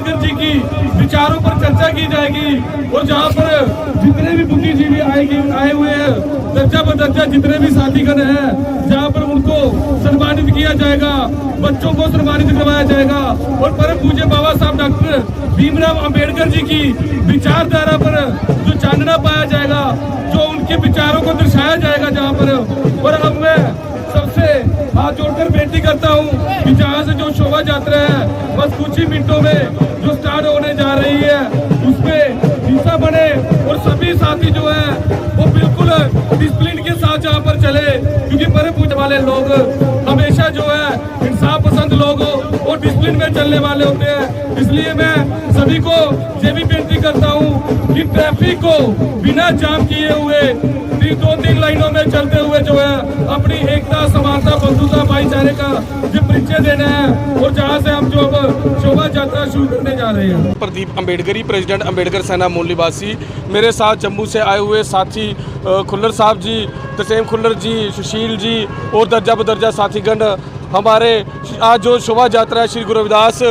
अम्बेडकर जी की विचारों पर चर्चा की जाएगी और जहाँ पर जितने भी बुद्धिजीवी आए हुए हैं, दर्जा बदर्जा जितने भी साथीगण हैं, जहाँ पर उनको सम्मानित किया जाएगा, बच्चों को सम्मानित करवाया जाएगा और परम पूज्य बाबा साहब डॉक्टर भीमराव अंबेडकर जी की विचारधारा पर जो चांदना पाया जाएगा, जो उनके विचारों को दर्शाया जाएगा जहाँ पर। और अब मैं सबसे हाथ जोड़कर बेनती करता हूँ कि जहाँ से जो शोभा यात्रा है बस कुछ ही मिनटों में जो स्टार्ट होने जा रही है उसमें हिस्सा बने और सभी साथी जो है वो बिल्कुल डिसिप्लिन के साथ जहाँ पर चले, क्योंकि परम पूज्य वाले लोग हमेशा जो है इंसाफ पसंद लोग और डिसिप्लिन में चलने वाले होते हैं। इसलिए मैं सभी को ये भी बेनती करता हूँ कि ट्रैफिक को बिना जाम किए हुए 2-3 लाइनों में चलते हुए जो है अपनी एकता, समानता, बंधुता, भाईचारे का जो परिचय देना है और जहाँ से हम जो अब शोभा यात्रा शुरू करने जा रहे हैं। प्रदीप अम्बेडकरी, प्रेसिडेंट अम्बेडकर सेना मूल निवासी। मेरे साथ जम्मू से आए हुए साथी खुल्लर साहब जी, तसेम खुल्लर जी, सुशील जी और दर्जा बदर्जा साथीगण हमारे आज जो शोभा यात्रा है श्री गुरु रविदास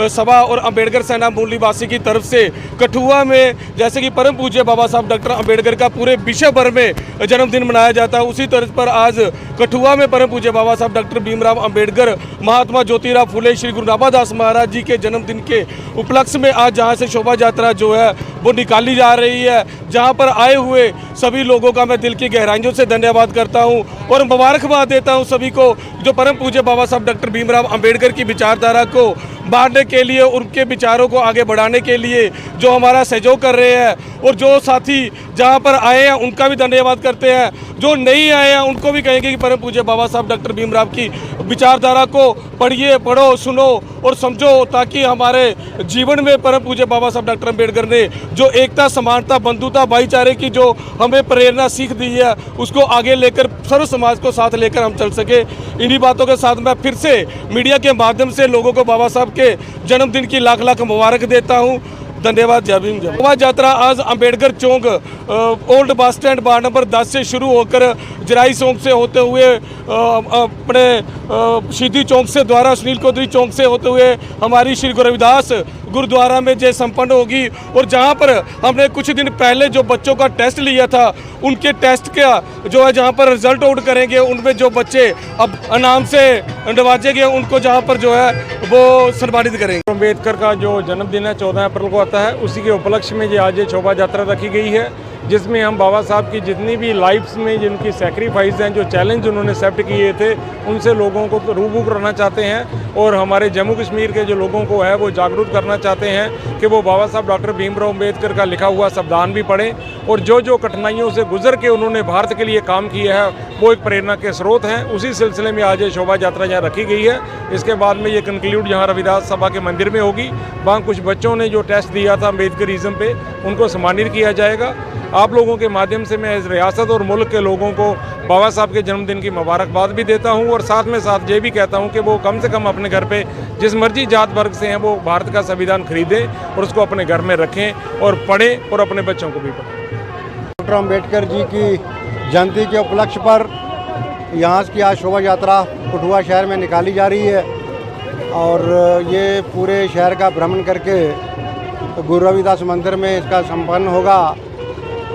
सभा और अम्बेडकर सेना मूल निवासी की तरफ से कठुआ में, जैसे कि परम पूज्य बाबा साहब डॉक्टर अम्बेडकर का पूरे विश्व भर में जन्मदिन मनाया जाता है, उसी तर्ज पर आज कठुआ में परम पूज्य बाबा साहब डॉक्टर भीमराव अम्बेडकर, महात्मा ज्योतिराव फुले, श्री गुरु रामदास महाराज जी के जन्मदिन के उपलक्ष्य में आज जहाँ से शोभा यात्रा जो है वो निकाली जा रही है, जहाँ पर आए हुए सभी लोगों का मैं दिल की गहराइयों से धन्यवाद करता हूँ और मुबारकबाद देता हूँ सभी को जो परम पूज्य बाबा साहब डॉक्टर भीमराव अम्बेडकर की विचारधारा को बांटने के लिए, उनके विचारों को आगे बढ़ाने के लिए जो हमारा सहयोग कर रहे हैं। और जो साथी जहां पर आए हैं उनका भी धन्यवाद करते हैं, जो नहीं आए हैं उनको भी कहेंगे कि परम पूज्य बाबा साहब डॉक्टर भीमराव की विचारधारा को पढ़िए, पढ़ो, सुनो और समझो, ताकि हमारे जीवन में परम पूज्य बाबा साहब डॉक्टर अम्बेडकर ने जो एकता, समानता, बंधुता, भाईचारे की जो हमें प्रेरणा सीख दी है उसको आगे लेकर सर्व समाज को साथ लेकर हम चल सके। इन्हीं बातों के साथ मैं फिर से मीडिया के माध्यम से लोगों को बाबा साहब के जन्मदिन की लाख लाख मुबारक देता हूँ। धन्यवाद। जय भीम। शोभा यात्रा आज अंबेडकर चौक old bus stand ward number 10 से शुरू होकर जराई चौक से होते हुए अपने सीधी चौक से द्वारा सुनील चौधरी चौक से होते हुए हमारी श्री गुरु रविदास गुरुद्वारा में जो संपन्न होगी। और जहां पर हमने कुछ दिन पहले जो बच्चों का टेस्ट लिया था उनके टेस्ट का जो है जहां पर रिजल्ट आउट करेंगे, उनमें जो बच्चे अब इनाम से नवाजे गए उनको जहां पर जो है वो सम्मानित करेंगे। अम्बेडकर का जो जन्मदिन है 14 अप्रैल को आता है, उसी के उपलक्ष्य में ये आज ये शोभा यात्रा रखी गई है, जिसमें हम बाबा साहब की जितनी भी लाइफ्स में जिनकी सेक्रीफाइस हैं, जो चैलेंज उन्होंने एक्सेप्ट किए थे, उनसे लोगों को रूबरू करना चाहते हैं और हमारे जम्मू कश्मीर के जो लोगों को है वो जागरूक करना चाहते हैं कि वो बाबा साहब डॉक्टर भीमराव अम्बेडकर का लिखा हुआ संविधान भी पढ़ें और जो जो कठिनाइयों से गुजर के उन्होंने भारत के लिए काम किया है वो एक प्रेरणा के स्रोत हैं। उसी सिलसिले में आज ये शोभा यात्रा यहाँ रखी गई है। इसके बाद में ये कंक्लूड यहाँ रविदास सभा के मंदिर में होगी। वहाँ कुछ बच्चों ने जो टेस्ट दिया था अम्बेडकरिज्म पे उनको सम्मानित किया जाएगा। आप लोगों के माध्यम से मैं इस रियासत और मुल्क के लोगों को बाबा साहब के जन्मदिन की मुबारकबाद भी देता हूं और साथ में साथ ये भी कहता हूं कि वो कम से कम अपने घर पे जिस मर्जी जात वर्ग से हैं वो भारत का संविधान खरीदें और उसको अपने घर में रखें और पढ़ें और अपने बच्चों को भी पढ़ें। डॉक्टर अम्बेडकर जी की जयंती के उपलक्ष्य पर यहाँ की आज शोभा यात्रा कठुआ शहर में निकाली जा रही है और ये पूरे शहर का भ्रमण करके गुरु रविदास मंदिर में इसका संपन्न होगा।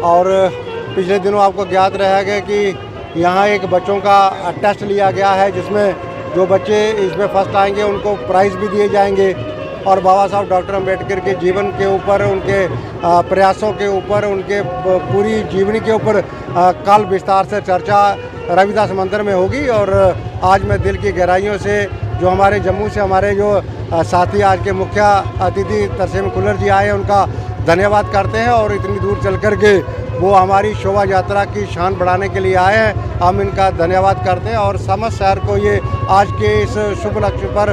और पिछले दिनों आपको ज्ञात रहेगा कि यहाँ एक बच्चों का टेस्ट लिया गया है, जिसमें जो बच्चे इसमें फर्स्ट आएंगे उनको प्राइज़ भी दिए जाएंगे और बाबा साहब डॉक्टर अम्बेडकर के जीवन के ऊपर, उनके प्रयासों के ऊपर, उनके पूरी जीवनी के ऊपर कल विस्तार से चर्चा रविदास मंदिर में होगी। और आज मैं दिल की गहराइयों से जो हमारे जम्मू से हमारे जो साथी आज के मुख्य अतिथि तसेम खुल्लर जी आए हैं उनका धन्यवाद करते हैं और इतनी दूर चल कर के वो हमारी शोभा यात्रा की शान बढ़ाने के लिए आए हैं। हम इनका धन्यवाद करते हैं और समस्त शहर को ये आज के इस शुभ लक्ष्य पर